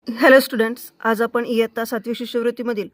Hello students, आज आपण इयत्ता 7वी शिष्यवृत्तीमधील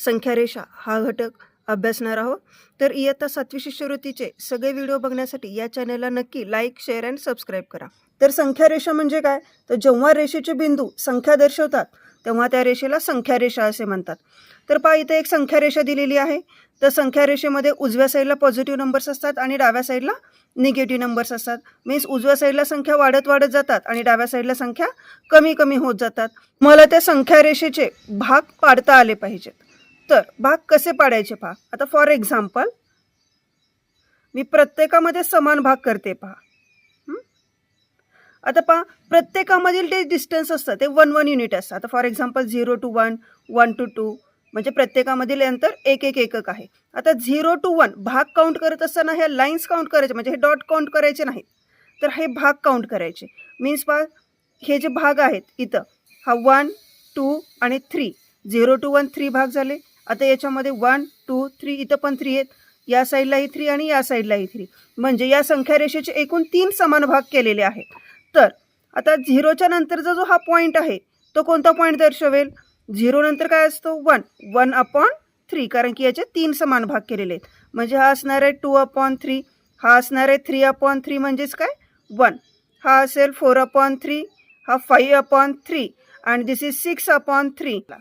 संख्यारेषा हा घटक अभ्यासणार आहोत. तर इयत्ता 7वी शिष्यवृत्तीचे सगळे व्हिडिओ बघण्यासाठी या चॅनलला नक्की लाईक, शेअर अँड सबस्क्राईब करा. तर संख्यारेषा म्हणजे काय? तर जेव्हा रेषेचे बिंदू संख्या दर्शवतात तेव्हा त्या रेषेला संख्यारेषा असे म्हणतात. तर पहा, इथे एक संख्यारेषा दिलेली आहे. तर संख्यारेषेमध्ये उजव्या साईडला पॉझिटिव्ह नंबर्स असतात आणि डाव्या साईडला निगेटिव्ह नंबर्स असतात. मीन्स उजव्या साईडला संख्या वाढत वाढत जातात आणि डाव्या साईडला संख्या कमी कमी होत जातात. मला त्या संख्या रेषेचे भाग पाडता आले पाहिजेत. तर भाग कसे पाडायचे पहा. आता फॉर एक्झाम्पल मी प्रत्येकामध्ये समान भाग करते पहा. आता पहा, प्रत्येकामधील जे डिस्टन्स असतं ते 1 युनिट असतं. आता फॉर एक्झाम्पल 0 to 1, 1 to 2 म्हणजे प्रत्येकामधील अंतर एक एकक आहे. आता 0 to 1 भाग काउंट करत असताना ह्या लाईन्स काउंट करायचे, म्हणजे हे डॉट काउंट करायचे नाहीत, तर हे भाग काउंट करायचे. मीन्स पहा, हे जे भाग आहेत इथं हा 1, 2 आणि 3, 0 to 1 3 भाग झाले. आता याच्यामध्ये 1, 2, 3 इथं पण 3 आहेत. या साईडलाही 3 आणि या साईडलाही 3, म्हणजे या संख्या रेषेचे एकूण 3 समान भाग केलेले आहेत. तर आता 0च्या नंतरचा जो हा पॉईंट आहे तो कोणता पॉईंट दर्शवेल? 0 नंतर काय असतो? 1, 1/3, कारण की याचे 3 समान भाग केलेले आहेत. म्हणजे हा असणार आहे 2/3, हा असणार आहे 3/3 म्हणजेच काय? 1. हा असेल 4/3, हा 5/3 आणि दिस इज 6/3.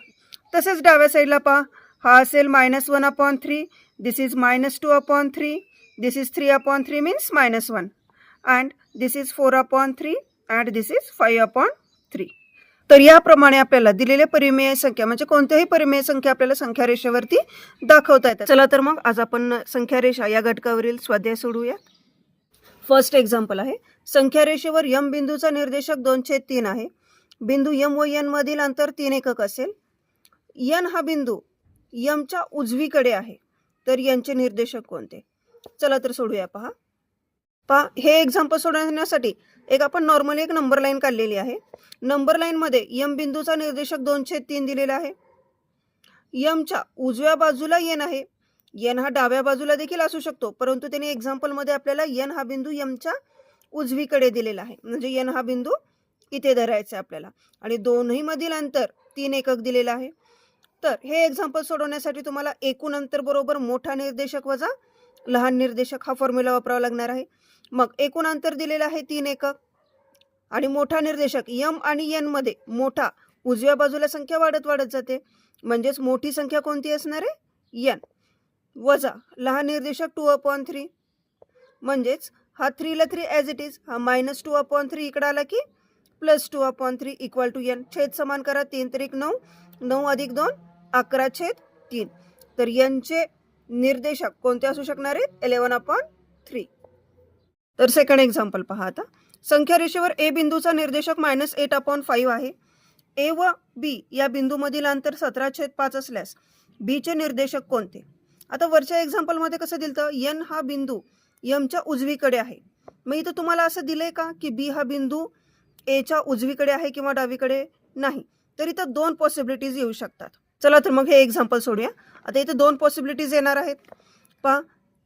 तसेच डाव्या साईडला पहा, हा असेल -1/3, this is -2/3, this is 3/3 means -1 and this is 4/3 and this is 5/3. तर याप्रमाणे आपल्याला दिलेले परिमेय संख्या म्हणजे कोणत्याही परिमेय संख्या आपल्याला संख्या रेषेवरती दाखवता येतात. चला तर मग आज आपण संख्या रेषा या घटकावरील स्वाध्याय सोडवूया. फर्स्ट एक्झाम्पल आहे, संख्या रेषेवर यम बिंदूचा निर्देशक 2/3 आहे. बिंदू यम व एन मधील अंतर 3 एकक असेल. यन हा बिंदू यमच्या उजवीकडे आहे. तर यांचे निर्देशक कोणते? चला तर सोडूया. पहा, हे एक्झाम्पल सोडवण्यासाठी आपण नॉर्मली एक नंबर लाईन काढलेली आहे. नंबर लाईन मध्ये यम बिंदूचा निर्देशक 2/3 दिलेला आहे. यमच्या उजव्या बाजूला एन आहे. एन हा डाव्या बाजूला देखील असू शकतो, परंतु त्याने एक्झाम्पल मध्ये आपल्याला एन हा बिंदू यमच्या उजवीकडे दिलेला आहे. म्हणजे एन हा बिंदू इथे धरायचा आपल्याला आणि दोन्ही मधील अंतर 3 एकक दिलेलं आहे. तर हे एक्झाम्पल सोडवण्यासाठी तुम्हाला एकूण अंतर बरोबर मोठा निर्देशक वजा लहान निर्देशक हा फॉर्म्युला वापरावा लागणार आहे. मग एकूण अंतर दिलेलं आहे 3 एकक आणि मोठा निर्देशक यम आणि एन मध्ये मोठा उजव्या बाजूला संख्या वाढत वाढत जाते, म्हणजेच मोठी संख्या कोणती असणार आहे? एन वजा लहान निर्देशक 2/3, म्हणजेच हा 3 ला 3 ॲज इट इज, हा -2/3 इकडे आला की +2/3 इक्वल टू एन. छेद समान करा. 3 त्रिक 9, 9 अधिक 2 11/3. तर यांचे निर्देशक कोणते असू शकणार आहेत? 11/3. तर सेकंड एक्झाम्पल पहा. आता संख्या रेषेवर ए बिंदूचा निर्देशक -8/5 आहे. ए व बी या बिंदूमधील अंतर 17/5 असल्यास बी चे निर्देशक कोणते? आता वरच्या एक्झाम्पल मध्ये कसं दिलं? एन हा बिंदू यमच्या उजवीकडे आहे. मग इथं तुम्हाला असं दिलंय का की बी हा बिंदू एच्या उजवीकडे आहे किंवा डावीकडे? नाही. तर इथं 2 पॉसिबिलिटीज येऊ शकतात. चला तर मग हे एक्झाम्पल सोडूया. आता इथे 2 पॉसिबिलिटीज येणार आहेत. पहा,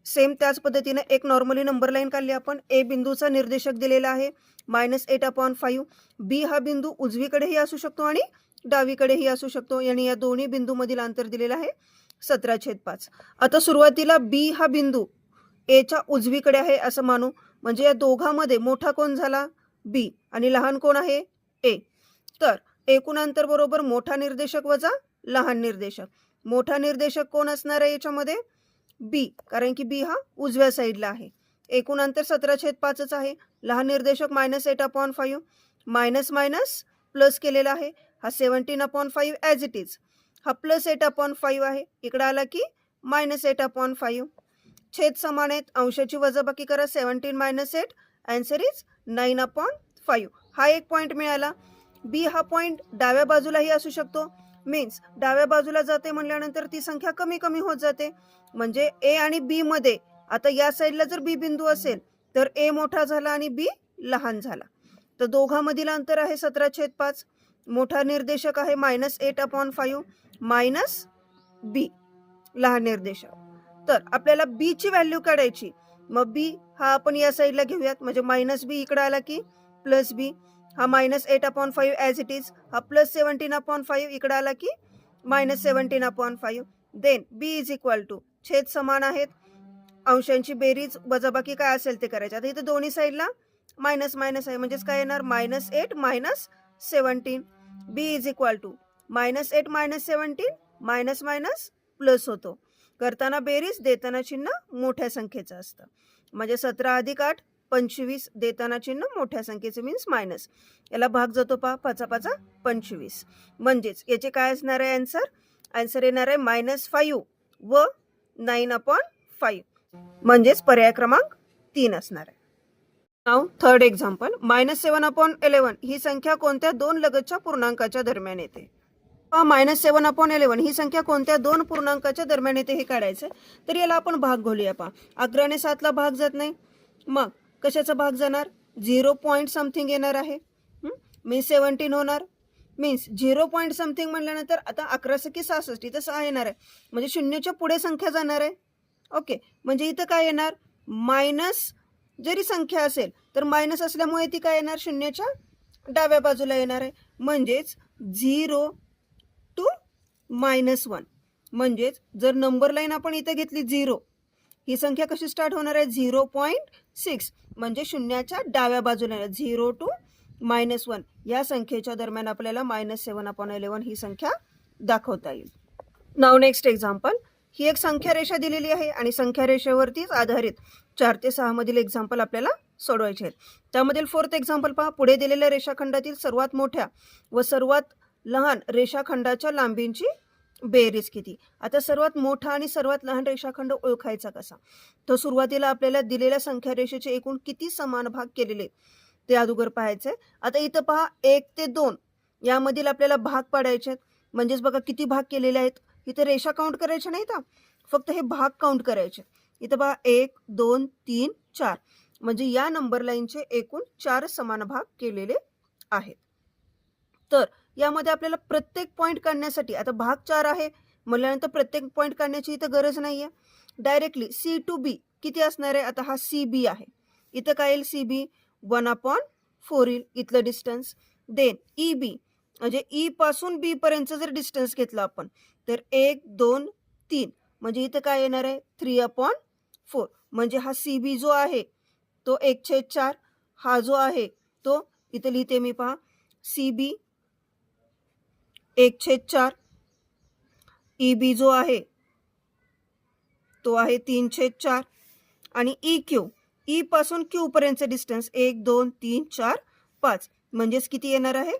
सेम त्याच पद्धतीने एक नॉर्मली नंबर लाईन काढली आपण. ए बिंदूचा निर्देशक दिलेला आहे -8/5. बी हा बिंदू उजवीकडेही असू शकतो आणि डावीकडेही असू शकतो आणि या दोन्ही बिंदूमधील अंतर दिलेलं आहे 17/5. आता सुरुवातीला बी हा बिंदू एच्या उजवीकडे आहे असं मानू. म्हणजे या दोघांमध्ये मोठा कोण झाला? बी आणि लहान कोण आहे? ए. तर एकूण अंतर बरोबर मोठा निर्देशक वजा लहान निर्देशक. मोठा निर्देशक कोण असणार आहे याच्यामध्ये? बी, कारण की बी हा उजव्या साईडला आहे. एकूण अंतर 17/5 आहे. लहान निर्देशक -8/5, मायनस मायनस प्लस केलेला आहे. हा 17/5 ॲज इट इज, हा +8/5 आहे. इकडे आला की -8/5. छेद समान आहेत, अंशाची वजाबाकी करा. 17 - 8 आन्सर इज 9/5. हा एक पॉईंट मिळाला. बी हा पॉईंट डाव्या बाजूलाही असू शकतो. मीन्स डाव्या बाजूला जाते म्हणल्यानंतर ती संख्या कमी कमी होत जाते. म्हणजे ए आणि बी मध्ये आता या साईडला जर बी बिंदू असेल तर ए मोठा झाला आणि बी लहान झाला. तर दोघांमधील अंतर आहे 17/5. मोठा निर्देशक आहे -8/5 मायनस बी लहान निर्देशक. तर आपल्याला बी ची व्हॅल्यू काढायची. मग बी हा आपण या साईडला घेऊयात, म्हणजे -बी इकडे आला की +b. हा -8/5 ॲज इट इज, हा +17/5 इकडे आला की -17/5. Then B is equal to, छेद समान आहेत, अंशांची बेरीज वजाबाकी काय असेल ते करायचे. आता इथे दोन्ही साईडला मायनस मायनस आहे, म्हणजेच काय येणार -8 - 17. B is equal to -8 - 17 minus minus plus होतो. करताना बेरीज, देताना चिन्ह मोठ्या संख्येचं असतं. म्हणजे 17 अधिक 8 25, देताना चिन्ह मोठ्या संख्येचं मीन्स मायनस. याला भाग जातो पहा, 5 5 25. म्हणजेच याचे काय असणार आहे आन्सर? आन्सर येणार आहे -5 व 9/5. म्हणजेच पर्याय क्रमांक 3 असणार आहे. नाव थर्ड एक्झाम्पल, -7/11 ही संख्या कोणत्या दोन लगतच्या पूर्णांकाच्या दरम्यान येते? -7/11 ही संख्या कोणत्या दोन पूर्णांकाच्या दरम्यान येते हे काढायचं. तर याला आपण भाग घालूया पहा. 11 ने 7ला भाग जात नाही, मग कशाचा भाग जाणार? 0 पॉईंट समथिंग येणार आहे, मीन्स 17 होणार. मीन्स 0 पॉईंट समथिंग म्हणल्यानंतर आता 11 सकी 66, इथं 6 येणार आहे, म्हणजे शून्याच्या पुढे संख्या जाणार आहे. ओके, म्हणजे इथं काय येणार? मायनस जरी संख्या असेल तर मायनस असल्यामुळे ती काय येणार? शून्याच्या डाव्या बाजूला येणार आहे. म्हणजेच 0 to -1. म्हणजेच जर नंबर लाईन आपण इथे घेतली 0, ही संख्या कशी स्टार्ट होणार आहे? 0.6, म्हणजे शून्याच्या डाव्या बाजूला 0 to -1 या संख्येच्या दरम्यान आपल्याला -7/11 ही संख्या दाखवता येईल. नाव नेक्स्ट एक्झाम्पल, ही एक संख्या रेषा दिलेली आहे आणि संख्या रेषेवरतीच आधारित 4 ते 6 मधील एक्झाम्पल आपल्याला सोडवायचे आहेत. त्यामधील फोर्थ एक्झाम्पल पहा. पुढे दिलेल्या रेषाखंडातील सर्वात मोठ्या व सर्वात लहान रेषाखंडाच्या लांबींची बेरीज किती? आता सर्वात मोठा आणि सर्वात लहान रेषाखंड ओळखायचा कसा? तर सुरुवातीला आपल्याला दिलेल्या संख्या रेषेचे एकूण किती समान भाग केलेले ते अगोदर पाहायचे. आता इथं पहा 1 ते 2 यामधील आपल्याला भाग पाडायचे आहेत. म्हणजेच बघा किती भाग केलेले आहेत. इथे रेषा काउंट करायच्या नाहीत, फक्त हे भाग काउंट करायचे. इथं पहा 1 2 3 4, म्हणजे या नंबर लाईनचे एकूण 4 समान भाग केलेले आहेत. तर यामध्ये आपल्याला प्रत्येक पॉईंट काढण्यासाठी, आता भाग 4 आहे म्हटल्यानंतर प्रत्येक पॉईंट काढण्याची इथं गरज नाही आहे. डायरेक्टली C to B किती असणार आहे? आता हा CB आहे, इथं काय येईल? CB 1/4 येईल इथलं डिस्टन्स. देन EB, म्हणजे E पासून B पर्यंतचं जर डिस्टन्स घेतलं आपण तर 1 2 3, म्हणजे इथं काय येणार आहे? 3/4. म्हणजे हा CB जो आहे तो 1/4, हा जो आहे तो इथं लिहिते मी पहा, CB 1/4, EB जो आहे तो आहे 3/4 आणि EQ, E पासून Q पर्यंतचे डिस्टन्स 1 2 3 4 5, म्हणजेच किती येणार आहे?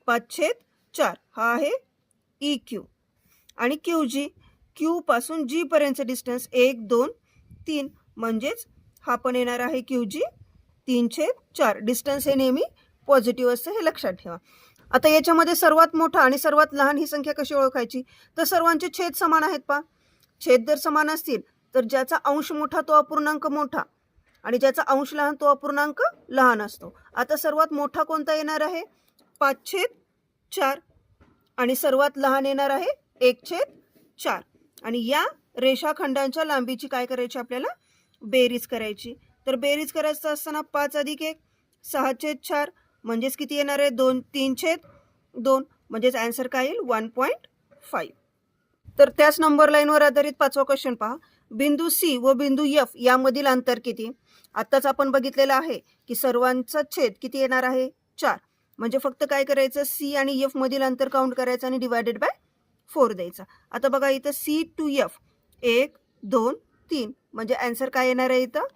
5/4. हा आहे EQ. आणि QG, Q पासून G पर्यंतचे डिस्टन्स 1 2 3, म्हणजेच हा पण येणार आहे QG 3/4. डिस्टन्स हे नेहमी पॉझिटिव्ह असतं, हे लक्षात ठेवा. आता याच्यामध्ये सर्वात मोठा आणि सर्वात लहान ही संख्या कशी ओळखायची? तर सर्वांचे छेद समान आहेत पहा. छेद जर समान असतील तर ज्याचा अंश मोठा तो अपूर्णांक मोठा आणि ज्याचा अंश लहान तो अपूर्णांक लहान असतो. आता सर्वात मोठा कोणता येणार आहे? 5/4 आणि सर्वात लहान येणार आहे 1/4. आणि या रेषाखंडांच्या लांबीची काय करायची? आपल्याला बेरीज करायची. तर बेरीज करायचं असताना 5 अधिक 1 6/4, म्हणजेच किती येणार आहे? 3/2, म्हणजेच आन्सर काय येईल? 1.5. तर त्याच नंबर लाईनवर आधारित 5वा क्वेश्चन पहा. बिंदू C व बिंदू F यामधील अंतर किती? आत्ताच आपण बघितलेलं आहे की सर्वांचा छेद किती येणार आहे? 4, म्हणजे फक्त काय करायचं? C आणि F मधील अंतर काउंट करायचं आणि डिवायडेड बाय 4 द्यायचा. आता बघा इथं C to F 1 2 3, म्हणजे आन्सर काय येणार आहे? इथं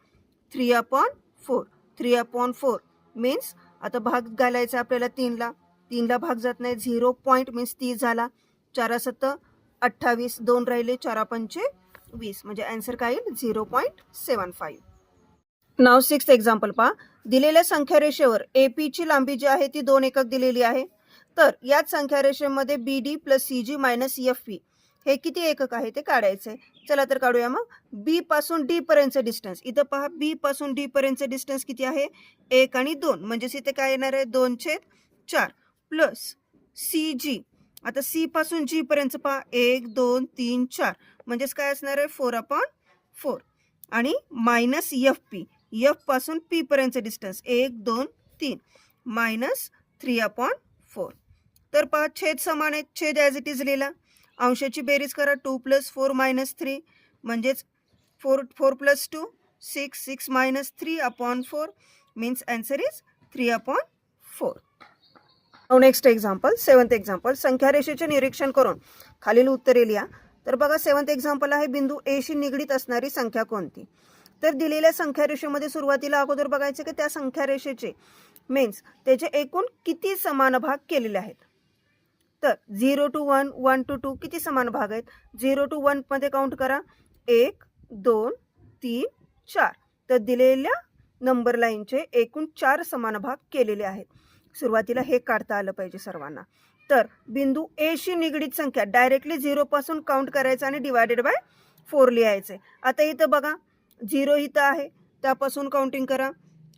3/4. 3/4 मीन्स आता भाग घालायचा आपल्याला 3ला. 3ला भाग जात नाही, 0 पॉईंट मीन्स 30 झाला. 4 7 28, 2 राहिले, 4 5 20, म्हणजे आन्सर काय येईल? 0.75. नाव 6th एक्झाम्पल पहा. दिलेल्या संख्या रेषेवर AP ची लांबी जी आहे ती 2 एकक दिलेली आहे. तर याच संख्या रेषेमध्ये BD + CG - FP हे किती एकक आहे ते काढायचंय. चला तर काढूया मग. B पासून D पर्यंतचे डिस्टन्स, इथं पहा B पासून D पर्यंतचे डिस्टन्स किती आहे? 1 आणि 2, म्हणजेच इथे काय येणार आहे? 2/4 प्लस CG, आता C पासून G पर्यंत पहा 1 2 3 4, म्हणजेच काय असणार आहे? 4/4. आणि मायनस FP, F पासून P पर्यंतचे डिस्टन्स 1 2 3, मायनस 3/4. तर पहा छेद समान आहेत, छेद ॲज इट इज लिहिला. अंशाची बेरीज करा 2 + 4 - 3 म्हणजेच 4 + 2 6 6 - 3/4 means answer is 3/4. Next example 7th example. संख्या रेषेचे निरीक्षण करून खालील उत्तरे लिहा. तर बघा 7th एक्झाम्पल आहे बिंदू ए शी निगडीत असणारी संख्या कोणती. तर दिलेल्या संख्या रेषेमध्ये सुरुवातीला अगोदर बघायचे की त्या संख्या रेषेचे मीन्स त्याचे एकूण किती समान भाग केलेले आहेत. तर 0 to 1 1 to 2 किती समान भाग आहेत. 0 to 1 मध्ये काउंट करा 1 2 3 4. तर दिलेल्या नंबर लाईनचे एकूण 4 समान भाग केलेले आहेत. सुरुवातीला हे काढता आलं पाहिजे सर्वांना. तर बिंदू ए शी निगडीत संख्या डायरेक्टली 0 पासून काउंट करायचं आणि डिवायडेड बाय 4 लिहायचे. आता इथं बघा 0 इथं आहे त्यापासून काउंटिंग करा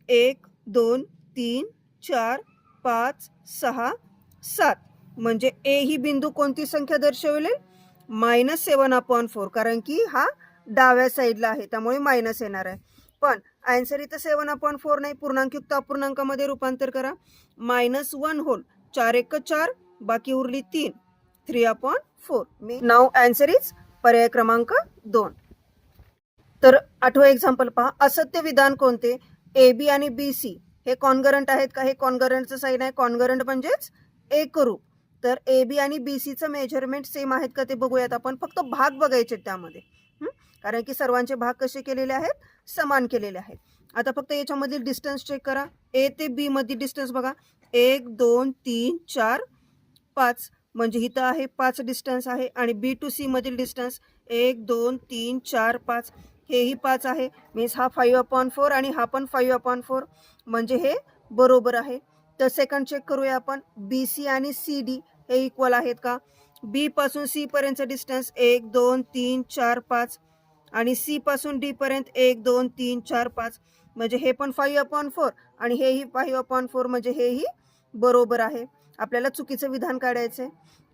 1 2 3 4 5 6 7. म्हणजे ए ही बिंदू कोणती संख्या दर्शवले -7/4 कारण की हा डाव्या साईडला आहे त्यामुळे मायनस येणार आहे. पण आन्सर इथं 7/4 नाही, पूर्णांकयुक्त अपूर्णांकामध्ये रूपांतर करा. -1 होल 4 1 4 बाकी उरली 3 3/4. नाव आन्सर इज पर्याय क्रमांक 2. तर 8वं एक्झाम्पल पहा. असत्य विधान कोणते. ए बी आणि बी सी हे कॉन्गरंट आहेत का. हे कॉन्गरंटचं साईन आहे. कॉन्गरंट म्हणजेच एकरूप. तर ए बी आणि बी सीचं मेजरमेंट सेम आहेत का ते बघूयात आपण. फक्त भाग बघायचे त्यामध्ये कारण की सर्वांचे भाग कसे केलेले आहेत समान केलेले आहेत. आता फक्त याच्यामधील डिस्टन्स चेक करा. ए ते बी मधील डिस्टन्स बघा 1 2 3 4 5 म्हणजे इथं आहे 5 डिस्टन्स आहे. आणि बी टू सी मधील डिस्टन्स 1 2 3 4 5 हेही 5 आहे. मीन्स हा 5/4 आणि हा पण 5/4 म्हणजे हे बरोबर आहे. तर सेकंड चेक करूया आपण. बी सी आणि सी डी हे इक्वल आहेत का. बी पासून सी पर्यंतचं डिस्टन्स 1 2 3 4 5 आणि सी पासून डी पर्यंत 1 2 3 4 5 म्हणजे हे पण 5/4 आणि हेही 5/4 म्हणजे हेही बरोबर आहे. आपल्याला चुकीचं विधान काढायचं.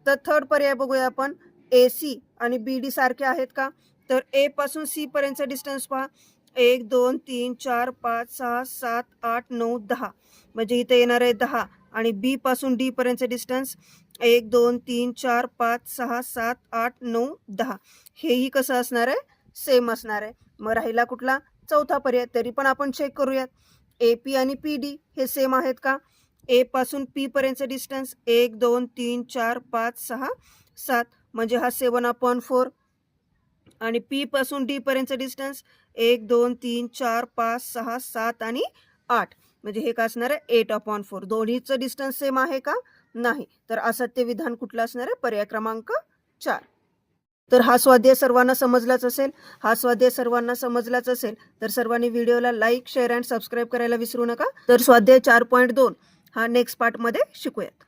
तर थर्ड पर्याय बघूया आपण. ए सी आणि बी डी सारखे आहेत का. तर ए पासून सी पर्यंतचा डिस्टन्स पहा 1 2 3 4 5 6 7 8 9 10 म्हणजे इथे येणार आहे 10. आणि बी पासून डी पर्यंतचे डिस्टन्स 1 2 3 4 5 6 7 8 9 10 हेही कसं असणार आहे सेम असणार आहे. मग राहिला कुठला चौथा पर्याय. तरी पण आपण चेक करूयात. ए पी आणि पी डी हे सेम आहेत का. ए पासून पी पर्यंतचं डिस्टन्स 1 2 3 4 5 6 7 म्हणजे हा 7/4 आणि पी पासून डी पर्यंतचं डिस्टन्स 1 2 3 4 5 6 7 आणि 8 म्हणजे हे काय असणार आहे 8/4. दोन्हीचं डिस्टन्स सेम आहे का नाही. तर असत्य विधान कुठलं असणार आहे पर्याय क्रमांक 4. तर हा स्वाध्याय सर्वांना समजलाच असेल. हा स्वाध्याय सर्वांना समजलाच असेल तर सर्वांनी व्हिडिओला लाईक शेअर अँड सबस्क्राईब करायला विसरू नका. तर स्वाध्याय 4.2 हा नेक्स्ट पार्टमध्ये शिकूयात.